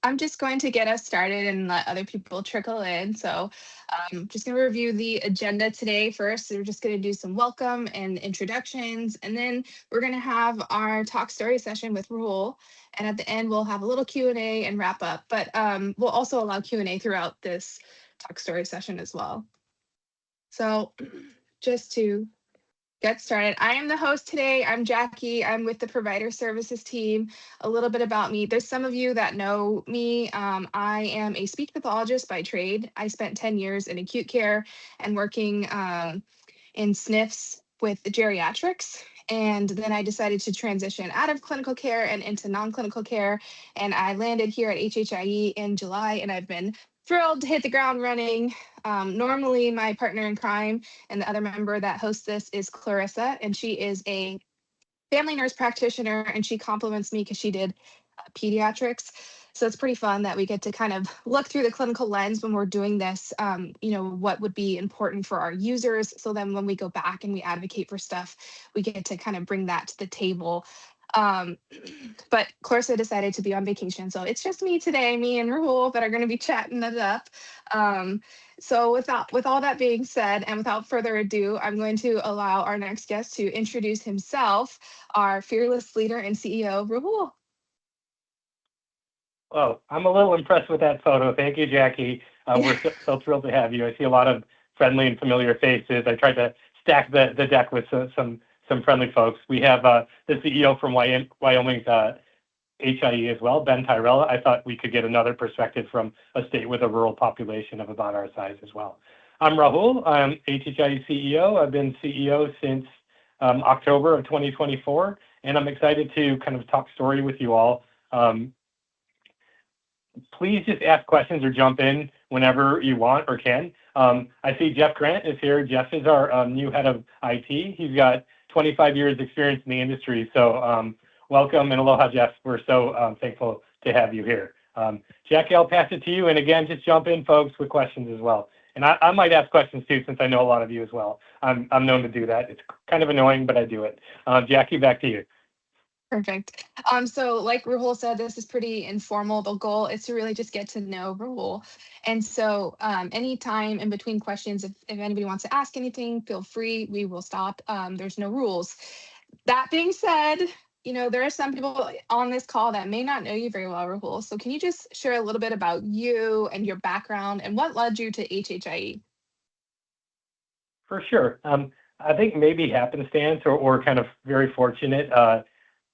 I'm just going to get us started and let other people trickle in. So, just going to review the agenda today first. So we're just going to do some welcome and introductions, and then we're going to have our talk story session with Rahul. And at the end, we'll have a little Q&A and wrap up. But we'll also allow Q&A throughout this talk story session as well. So, just to get started. I am the host today. I'm Jackie. I'm with the provider services team. A little bit about me. There's some of you that know me. I am a speech pathologist by trade. I spent 10 years in acute care and working in SNFs with geriatrics. And then I decided to transition out of clinical care and into non-clinical care. And I landed here at HHIE in July, and I've been thrilled to hit the ground running. Normally, my partner in crime and the other member that hosts this is Clarissa, and she is a family nurse practitioner, and she compliments me because she did pediatrics. So it's pretty fun that we get to kind of look through the clinical lens when we're doing this, what would be important for our users. So then when we go back and we advocate for stuff, we get to kind of bring that to the table. But Clarissa decided to be on vacation. So it's just me today, me and Rahul, that are going to be chatting it up. So with all that being said, and without further ado, I'm going to allow our next guest to introduce himself, our fearless leader and CEO, Rahul. Oh, I'm a little impressed with that photo. Thank you, Jackie. We're so thrilled to have you. I see a lot of friendly and familiar faces. I tried to stack the deck with some friendly folks. We have the CEO from Wyoming's HIE as well, Ben Tyrell. I thought we could get another perspective from a state with a rural population of about our size as well. I'm Rahul. I'm HHIE CEO. I've been CEO since October of 2024, and I'm excited to kind of talk story with you all. Please just ask questions or jump in whenever you want or can. I see Jeff Grant is here. Jeff is our new head of IT. He's got 25 years experience in the industry. So welcome and aloha, Jeff. We're so thankful to have you here. Jackie, I'll pass it to you. And again, just jump in, folks, with questions as well. And I might ask questions too, since I know a lot of you as well. I'm known to do that. It's kind of annoying, but I do it. Jackie, back to you. Perfect. So like Rahul said, this is pretty informal. The goal is to really just get to know Rahul. And so anytime in between questions, if anybody wants to ask anything, feel free. We will stop. There's no rules. That being said, there are some people on this call that may not know you very well, Rahul. So can you just share a little bit about you and your background and what led you to HHIE? For sure. I think maybe happenstance or kind of very fortunate.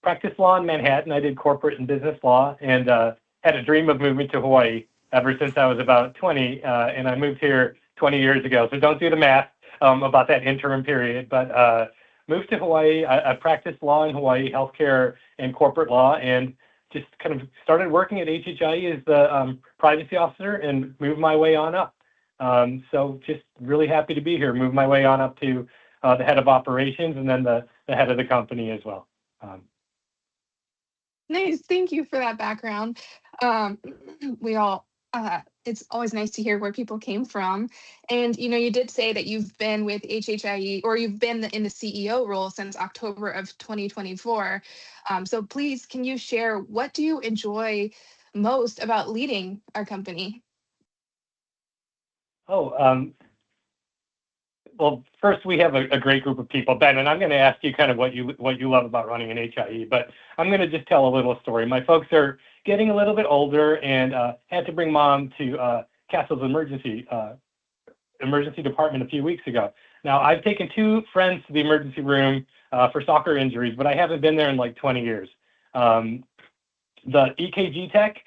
Practiced law in Manhattan. I did corporate and business law and had a dream of moving to Hawaii ever since I was about 20. And I moved here 20 years ago. So don't do the math about that interim period. But moved to Hawaii. I practiced law in Hawaii, healthcare and corporate law, and just kind of started working at HHIE as the privacy officer and moved my way on up. So just really happy to be here. Moved my way on up to the head of operations and then the head of the company as well. Nice. Thank you for that background. It's always nice to hear where people came from. And, you did say that you've been with HHIE or you've been in the CEO role since October of 2024. So please, can you share what do you enjoy most about leading our company? Well, first we have a great group of people, Ben, and I'm going to ask you kind of what you love about running an HIE, but I'm going to just tell a little story. My folks are getting a little bit older and had to bring mom to Castle's emergency department a few weeks ago. Now, I've taken 2 friends to the emergency room for soccer injuries, but I haven't been there in like 20 years. The EKG tech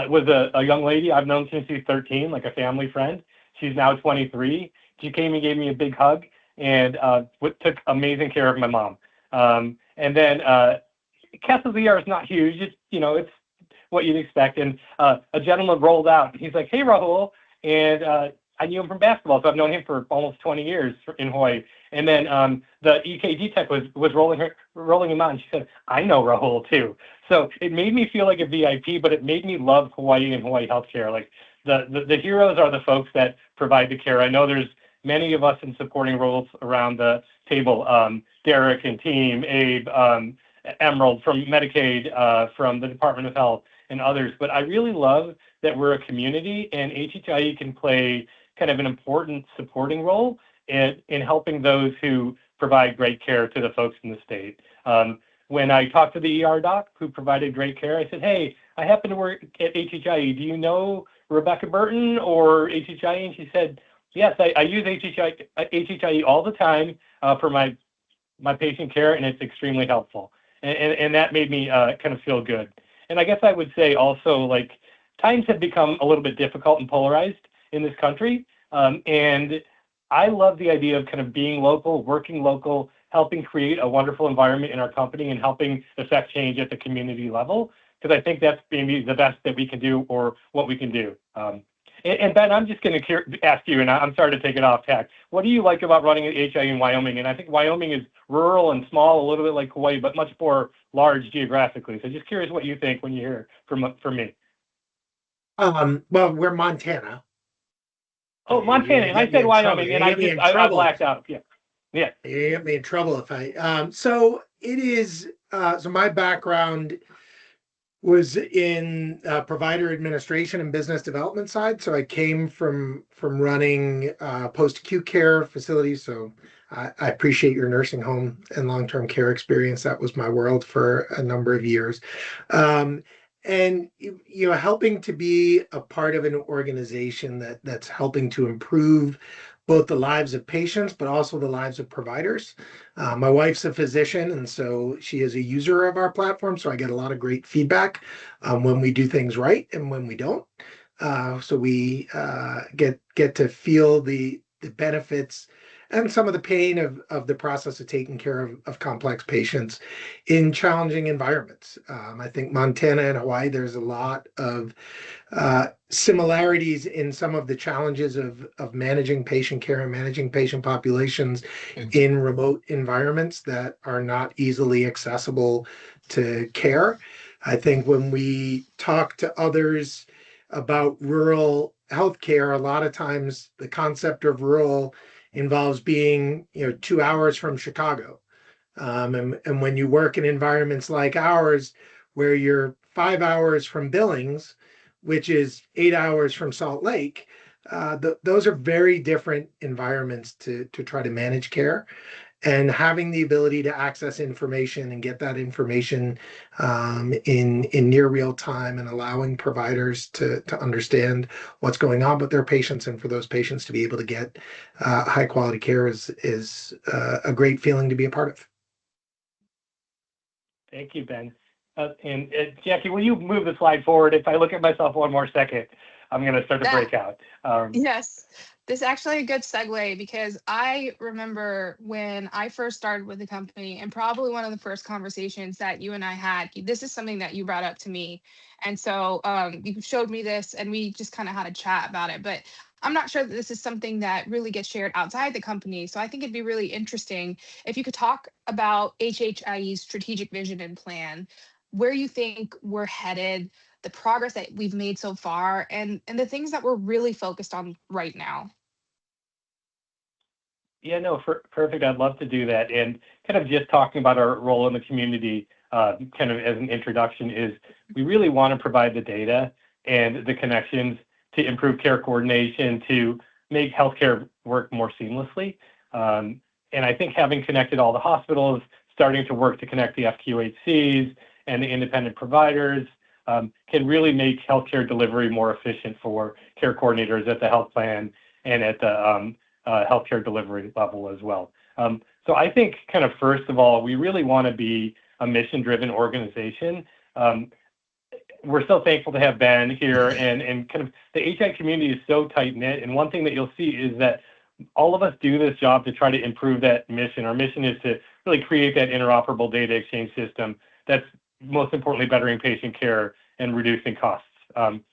was a young lady I've known since she's 13, like a family friend. She's now 23. She came and gave me a big hug and took amazing care of my mom. And then Castle's ER is not huge. It's what you'd expect. And a gentleman rolled out. He's like, "Hey, Rahul." And I knew him from basketball, so I've known him for almost 20 years in Hawaii. And then the EKG tech was rolling him out, and she said, "I know Rahul too." So it made me feel like a VIP, but it made me love Hawaii and Hawaii healthcare. Like the heroes are the folks that provide the care. I know there's many of us in supporting roles around the table, Derek and team, Abe, Emerald from Medicaid, from the Department of Health, and others. But I really love that we're a community, and HHIE can play kind of an important supporting role in helping those who provide great care to the folks in the state. When I talked to the ER doc who provided great care, I said, hey, I happen to work at HHIE. Do you know Rebecca Burton or HHIE? And she said, yes, I use HHIE all the time for my patient care, and it's extremely helpful. And that made me kind of feel good. And I guess I would say also, like, times have become a little bit difficult and polarized in this country. And I love the idea of kind of being local, working local, helping create a wonderful environment in our company and helping affect change at the community level, because I think that's maybe the best that we can do or what we can do. And Ben, I'm just going to ask you, and I'm sorry to take it off tack. What do you like about running an HIE in Wyoming? And I think Wyoming is rural and small, a little bit like Hawaii, but much more large geographically. So just curious what you think when you hear from me. Well, we're Montana. Oh, Montana, and I said Wyoming, and I blacked out. Yeah. You get me in trouble if I. So it is. So my background was in provider administration and business development side. So I came from running post-acute care facilities. So I appreciate your nursing home and long-term care experience. That was my world for a number of years. And helping to be a part of an organization that's helping to improve both the lives of patients, but also the lives of providers. My wife's a physician, and so she is a user of our platform. So I get a lot of great feedback when we do things right and when we don't. So we get to feel the benefits and some of the pain of the process of taking care of complex patients in challenging environments. I think Montana and Hawaii, there's a lot of similarities in some of the challenges of managing patient care and managing patient populations in remote environments that are not easily accessible to care. I think when we talk to others about rural healthcare, a lot of times the concept of rural involves being 2 hours from Chicago. And when you work in environments like ours, where you're 5 hours from Billings, which is 8 hours from Salt Lake, those are very different environments to try to manage care. And having the ability to access information and get that information in near real time, and allowing providers to understand what's going on with their patients, and for those patients to be able to get high quality care is a great feeling to be a part of. Thank you, Ben. And Jackie, will you move the slide forward? If I look at myself one more second, I'm going to start to break out. Yes. This is actually a good segue, because I remember when I first started with the company, and probably one of the first conversations that you and I had, this is something that you brought up to me. And so you showed me this, and we just kind of had a chat about it. But I'm not sure that this is something that really gets shared outside the company. So I think it'd be really interesting if you could talk about HHIE's strategic vision and plan, where you think we're headed, the progress that we've made so far, and the things that we're really focused on right now. Yeah, no, perfect. I'd love to do that. And kind of just talking about our role in the community, kind of as an introduction, is we really want to provide the data and the connections to improve care coordination, to make healthcare work more seamlessly. And I think having connected all the hospitals, starting to work to connect the FQHCs and the independent providers, can really make healthcare delivery more efficient for care coordinators at the health plan and at the healthcare delivery level as well. So I think kind of first of all, we really want to be a mission-driven organization. We're so thankful to have Ben here, and kind of the HI community is so tight-knit. And one thing that you'll see is that all of us do this job to try to improve that mission. Our mission is to really create that interoperable data exchange system that's most importantly bettering patient care and reducing costs. I'm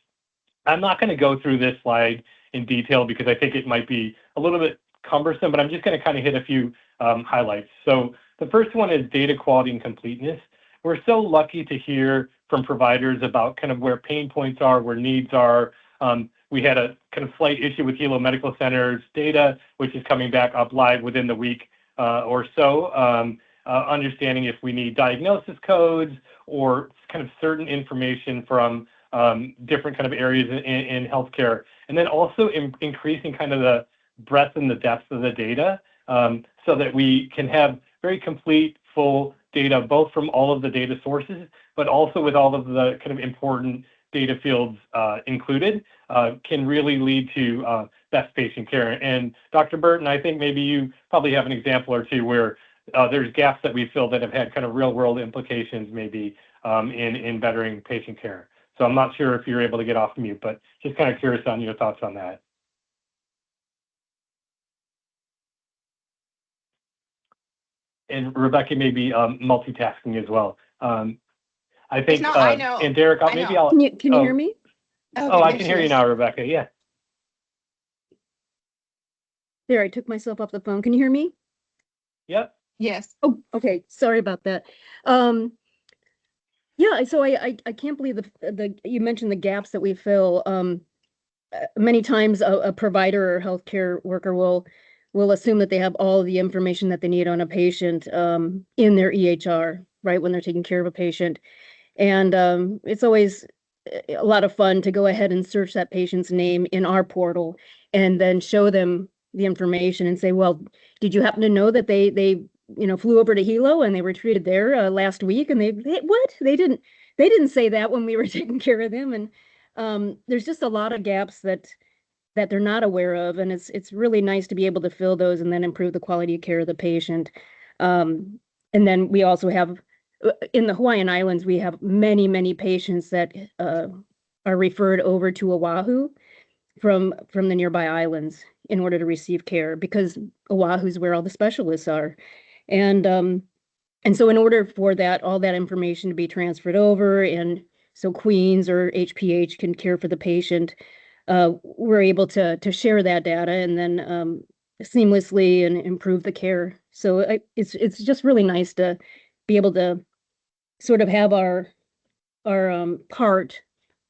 not going to go through this slide in detail because I think it might be a little bit cumbersome, but I'm just going to kind of hit a few highlights. So the first one is data quality and completeness. We're so lucky to hear from providers about kind of where pain points are, where needs are. We had a kind of slight issue with Hilo Medical Center's data, which is coming back up live within the week or so. understanding if we need diagnosis codes or kind of certain information from different kind of areas in healthcare, and then also increasing kind of the breadth and the depth of the data, so that we can have very complete, full data, both from all of the data sources, but also with all of the kind of important data fields included, can really lead to best patient care. And Dr. Burton, I think maybe you probably have an example or two where there's gaps that we filled that have had kind of real world implications maybe in bettering patient care. So I'm not sure if you're able to get off mute, but just kind of curious on your thoughts on that. And Rebecca may be multitasking as well. I think, No, I know. and Derek, I maybe know. I'll. Can you hear me? Oh, I there can she hear you is. now, Rebecca. Yeah. There, I took myself off the phone. Can you hear me? Yep. Yes. Oh, okay. Sorry about that. Yeah, so I can't believe the you mentioned the gaps that we fill. Many times a provider or healthcare worker will assume that they have all the information that they need on a patient in their EHR, right, when they're taking care of a patient. And it's always a lot of fun to go ahead and search that patient's name in our portal and then show them the information and say, well, did you happen to know that they flew over to Hilo and they were treated there last week? And they what? They didn't say that when we were taking care of them. And there's just a lot of gaps that they're not aware of, and it's really nice to be able to fill those and then improve the quality of care of the patient. And then we also have in the Hawaiian Islands, we have many patients that are referred over to Oahu from the nearby islands in order to receive care, because Oahu is where all the specialists are. And so in order for all that information to be transferred over, and so Queens or HPH can care for the patient, we're able to share that data and then seamlessly and improve the care. So it's just really nice to be able to sort of have our part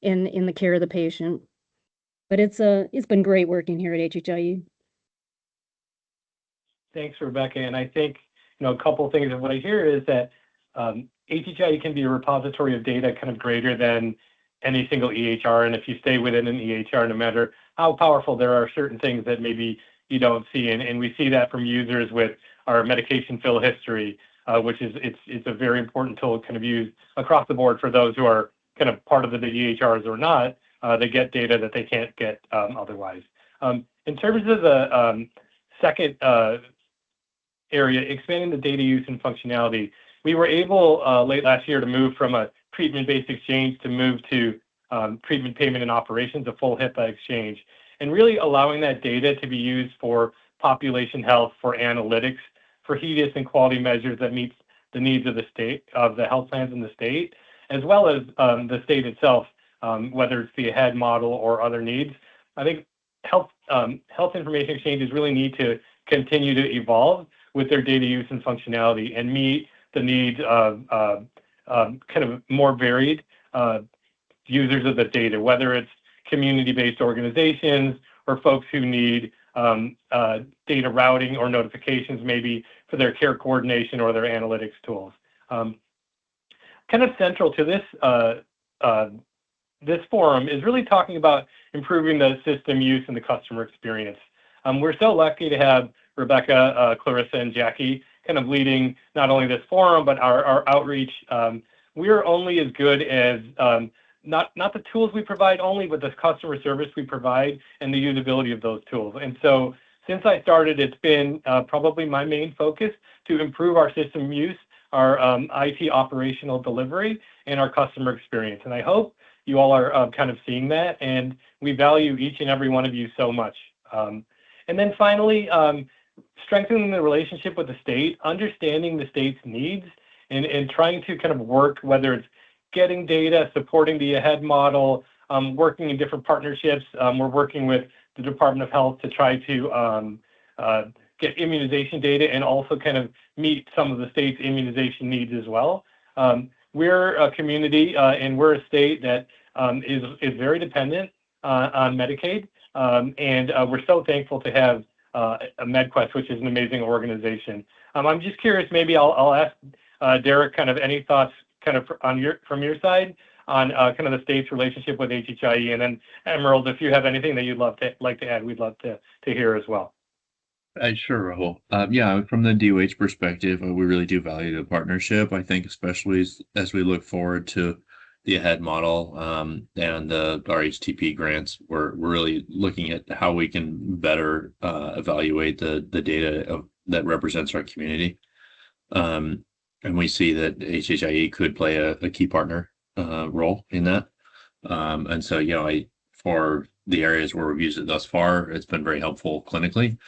in the care of the patient. But it's been great working here at HHIE. Thanks, Rebecca. And I think, a couple of things of what I hear is that HHIE can be a repository of data kind of greater than any single EHR. And if you stay within an EHR, no matter how powerful, there are certain things that maybe you don't see. And we see that from users with our medication fill history, which is it's a very important tool kind of used across the board for those who are kind of part of the EHRs or not. They get data that they can't get otherwise. In terms of the second area, expanding the data use and functionality, we were able late last year to move from a treatment-based exchange to move to treatment, payment, and operations, a full HIPAA exchange, and really allowing that data to be used for population health, for analytics, for HEDIS and quality measures that meets the needs of the state, of the health plans in the state, as well as the state itself, whether it's the AHEAD model or other needs. I think health information exchanges really need to continue to evolve with their data use and functionality and meet the needs of kind of more varied users of the data, whether it's community-based organizations or folks who need data routing or notifications maybe for their care coordination or their analytics tools. Kind of central to this forum is really talking about improving the system use and the customer experience. We're so lucky to have Rebecca, Clarissa, and Jackie kind of leading not only this forum, but our outreach. We're only as good as not the tools we provide only, but the customer service we provide and the usability of those tools. And so since I started, it's been probably my main focus to improve our system use, our IT operational delivery, and our customer experience. And I hope you all are kind of seeing that, and we value each and every one of you so much. And then finally, strengthening the relationship with the state, understanding the state's needs, and trying to kind of work, whether it's getting data, supporting the AHEAD model, working in different partnerships. We're working with the Department of Health to try to get immunization data and also kind of meet some of the state's immunization needs as well. We're a community and we're a state that is very dependent on Medicaid. And we're so thankful to have MedQuest, which is an amazing organization. I'm just curious, maybe I'll ask Derek kind of any thoughts kind of from your side on kind of the state's relationship with HHIE, and then Emerald, if you have anything that you'd like to add, we'd love to hear as well. Sure, Rahul. Yeah, from the DOH perspective, we really do value the partnership. I think especially as we look forward to the AHEAD model and our HTP grants, we're really looking at how we can better evaluate the data that represents our community. And we see that HHIE could play a key partner role in that. And so, for the areas where we've used it thus far, it's been very helpful clinically,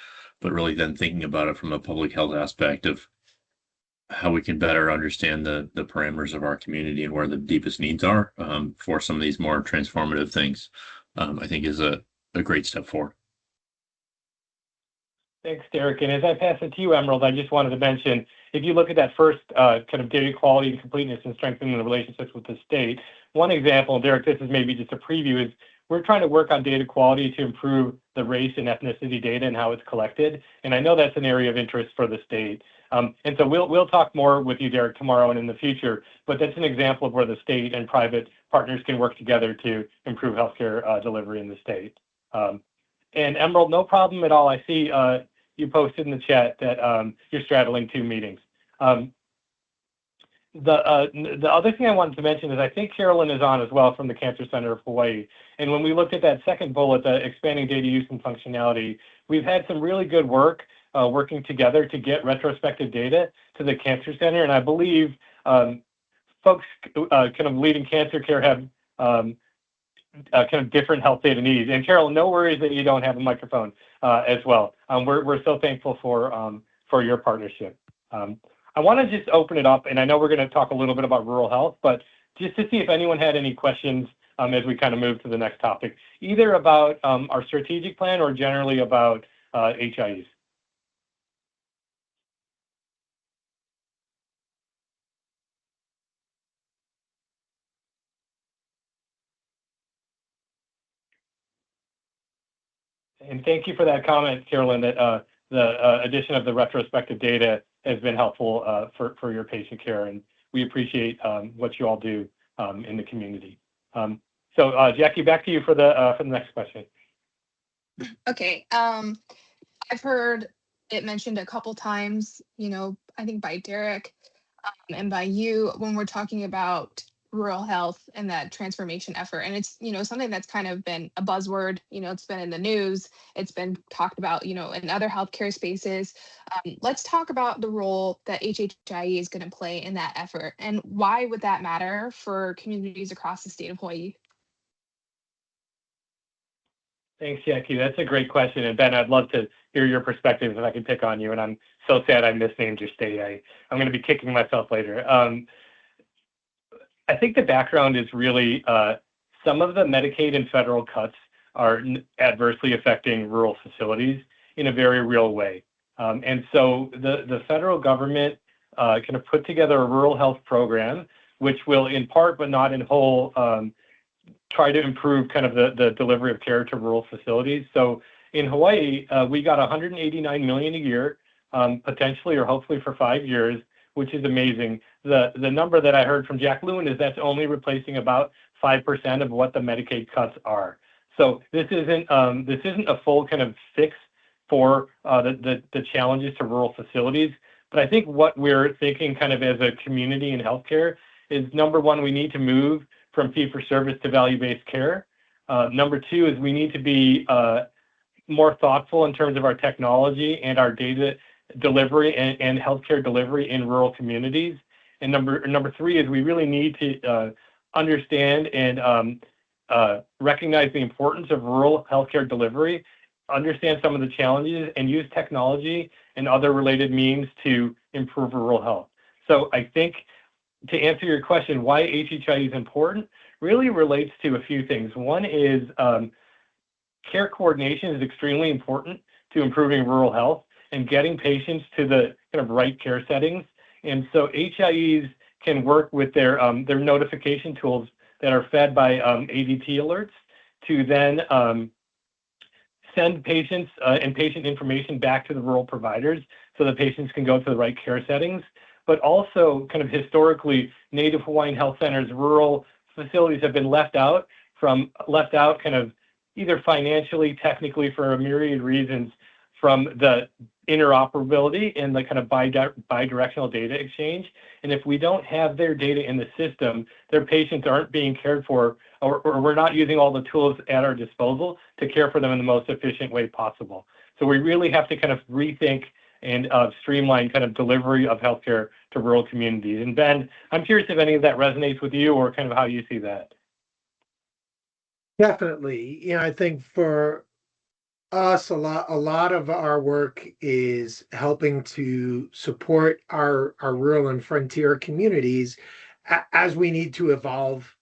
but really then thinking about it from a public health aspect of how we can better understand the parameters of our community and where the deepest needs are for some of these more transformative things, I think is a great step forward. Thanks, Derek. And as I pass it to you, Emerald, I just wanted to mention, if you look at that first kind of data quality and completeness and strengthening the relationships with the state, one example, Derek, this is maybe just a preview, is we're trying to work on data quality to improve the race and ethnicity data and how it's collected. And I know that's an area of interest for the state. And so we'll talk more with you, Derek, tomorrow and in the future, but that's an example of where the state and private partners can work together to improve healthcare delivery in the state. And Emerald, no problem at all. I see you posted in the chat that you're straddling 2 meetings. The other thing I wanted to mention is I think Carolyn is on as well from the Cancer Center of Hawaii. And when we looked at that second bullet, the expanding data use and functionality, we've had some really good work working together to get retrospective data to the Cancer Center. And I believe folks kind of leading cancer care have kind of different health data needs. And Carolyn, no worries that you don't have a microphone as well. We're so thankful for your partnership. I want to just open it up, and I know we're going to talk a little bit about rural health, but just to see if anyone had any questions as we kind of move to the next topic, either about our strategic plan or generally about HIEs. And thank you for that comment, Carolyn, that the addition of the retrospective data has been helpful for your patient care, and we appreciate what you all do in the community. So Jackie, back to you for the next question. Okay. I've heard it mentioned a couple times, I think by Derek and by you when we're talking about rural health and that transformation effort. And it's, something that's kind of been a buzzword, it's been in the news, it's been talked about, in other healthcare spaces. Let's talk about the role that HHIE is going to play in that effort. And why would that matter for communities across the state of Hawaii? Thanks, Jackie. That's a great question. And Ben, I'd love to hear your perspective if I can pick on you. And I'm so sad I misnamed your state. I'm going to be kicking myself later. I think the background is really some of the Medicaid and federal cuts are adversely affecting rural facilities in a very real way. And so the federal government kind of put together a rural health program, which will in part, but not in whole, try to improve kind of the delivery of care to rural facilities. So in Hawaii, we got $189 million a year, potentially or hopefully for 5 years, which is amazing. The number that I heard from Jack Lewin is that's only replacing about 5% of what the Medicaid cuts are. So this isn't a full kind of fix for the challenges to rural facilities. But I think what we're thinking kind of as a community in healthcare is, number one, we need to move from fee-for-service to value-based care. Number two is we need to be more thoughtful in terms of our technology and our data delivery and healthcare delivery in rural communities. And number three is we really need to understand and recognize the importance of rural healthcare delivery, understand some of the challenges, and use technology and other related means to improve rural health. So I think to answer your question, why HHIE is important really relates to a few things. One is care coordination is extremely important to improving rural health and getting patients to the kind of right care settings. And so HIEs can work with their notification tools that are fed by ADT alerts to then send patients and patient information back to the rural providers so that patients can go to the right care settings. But also kind of historically, Native Hawaiian health centers, rural facilities have been left out kind of either financially, technically, for a myriad reasons, from the interoperability and the kind of bidirectional data exchange. And if we don't have their data in the system, their patients aren't being cared for, or we're not using all the tools at our disposal to care for them in the most efficient way possible. So we really have to kind of rethink and streamline kind of delivery of healthcare to rural communities. And Ben, I'm curious if any of that resonates with you or kind of how you see that. Definitely. I think for us, a lot of our work is helping to support our rural and frontier communities as we need to evolve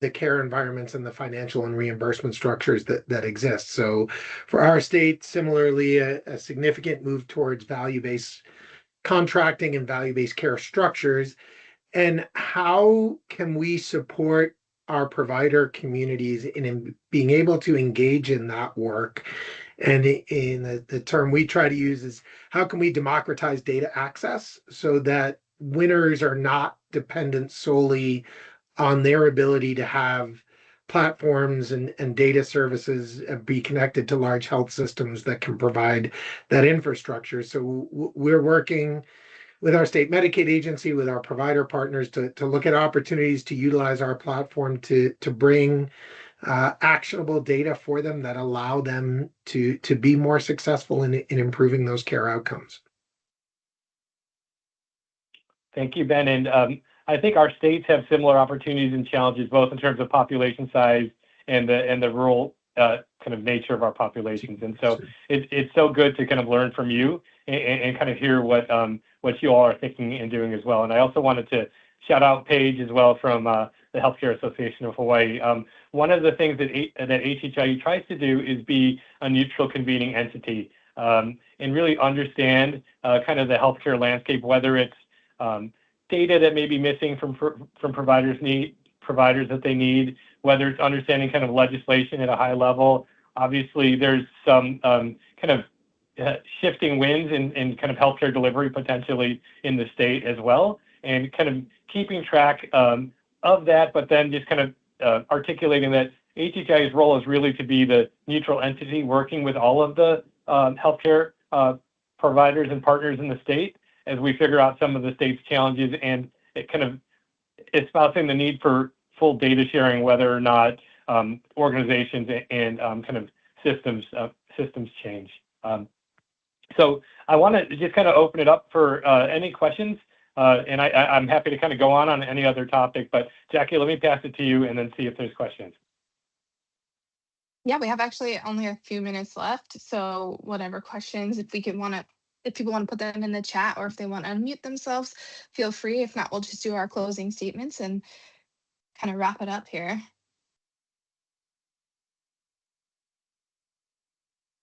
the care environments and the financial and reimbursement structures that exist. So for our state, similarly, a significant move towards value-based contracting and value-based care structures. And how can we support our provider communities in being able to engage in that work? And in the term we try to use is, how can we democratize data access so that winners are not dependent solely on their ability to have platforms and data services be connected to large health systems that can provide that infrastructure. So we're working with our state Medicaid agency, with our provider partners, to look at opportunities to utilize our platform to bring actionable data for them that allow them to be more successful in improving those care outcomes. Thank you, Ben. And I think our states have similar opportunities and challenges, both in terms of population size and the rural kind of nature of our populations. And so it's so good to kind of learn from you and kind of hear what you all are thinking and doing as well. And I also wanted to shout out Paige as well from the Healthcare Association of Hawaii. One of the things that HHIE tries to do is be a neutral convening entity and really understand kind of the healthcare landscape, whether it's data that may be missing from providers that they need, whether it's understanding kind of legislation at a high level. Obviously, there's some kind of shifting winds in kind of healthcare delivery potentially in the state as well, and kind of keeping track of that, but then just kind of articulating that HHI's role is really to be the neutral entity working with all of the healthcare providers and partners in the state as we figure out some of the state's challenges, and it kind of espousing the need for full data sharing, whether or not organizations and kind of systems change. So I want to just kind of open it up for any questions, and I'm happy to kind of go on any other topic, but Jackie, let me pass it to you and then see if there's questions. Yeah, we have actually only a few minutes left, so whatever questions, if people want to put them in the chat, or if they want to unmute themselves, feel free. If not, we'll just do our closing statements and kind of wrap it up here.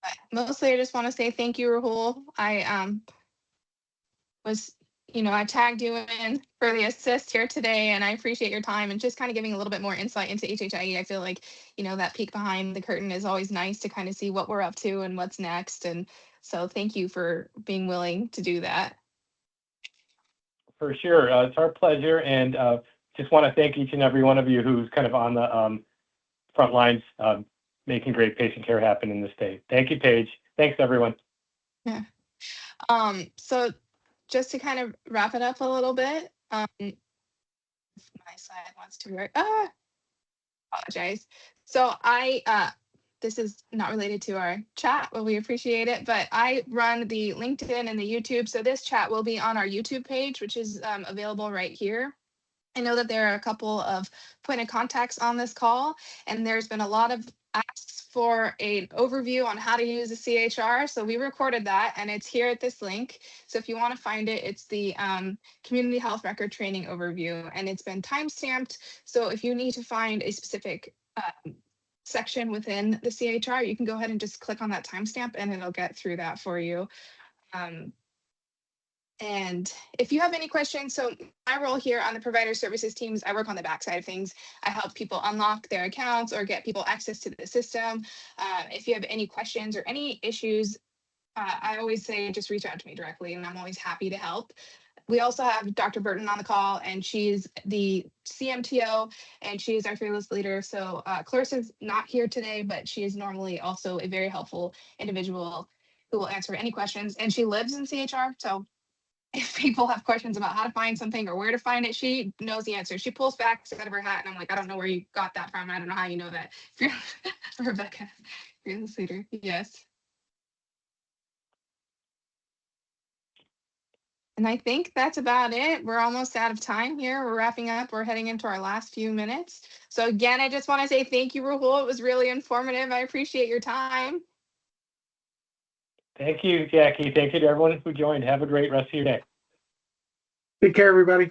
But mostly, I just want to say thank you, Rahul. I I tagged you in for the assist here today, and I appreciate your time and just kind of giving a little bit more insight into HHIE. I feel like, that peek behind the curtain is always nice to kind of see what we're up to and what's next. And so thank you for being willing to do that. For sure. It's our pleasure. And just want to thank each and every one of you who's kind of on the front lines making great patient care happen in the state. Thank you, Paige. Thanks, everyone. Yeah. So just to kind of wrap it up a little bit, if my slide wants to work. Apologize. So this is not related to our chat, but we appreciate it. But I run the LinkedIn and the YouTube. So this chat will be on our YouTube page, which is available right here. I know that there are a couple of point of contacts on this call, and there's been a lot of asks for an overview on how to use the CHR. So we recorded that, and it's here at this link. So if you want to find it, it's the Community Health Record Training Overview, and it's been timestamped. So if you need to find a specific section within the CHR, you can go ahead and just click on that timestamp, and it'll get through that for you. And if you have any questions, so my role here on the provider services teams, I work on the backside of things. I help people unlock their accounts or get people access to the system. If you have any questions or any issues I always say just reach out to me directly, and I'm always happy to help. We also have Dr. Burton on the call, and she's the CMTO, and she is our fearless leader. So Clarissa's not here today, but she is normally also a very helpful individual who will answer any questions. And she lives in CHR, so if people have questions about how to find something or where to find it, she knows the answer. She pulls facts out of her hat, and I'm like, I don't know where you got that from. I don't know how you know that. Rebecca, fearless leader. Yes. And I think that's about it. We're almost out of time here. We're wrapping up. We're heading into our last few minutes. So again, I just want to say thank you, Rahul. It was really informative. I appreciate your time. Thank you, Jackie. Thank you to everyone who joined. Have a great rest of your day. Take care, everybody.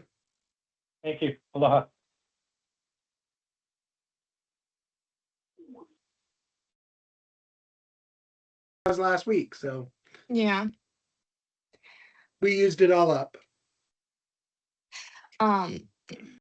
Thank you. Aloha. Was last week, so Yeah. we used it all up. Um,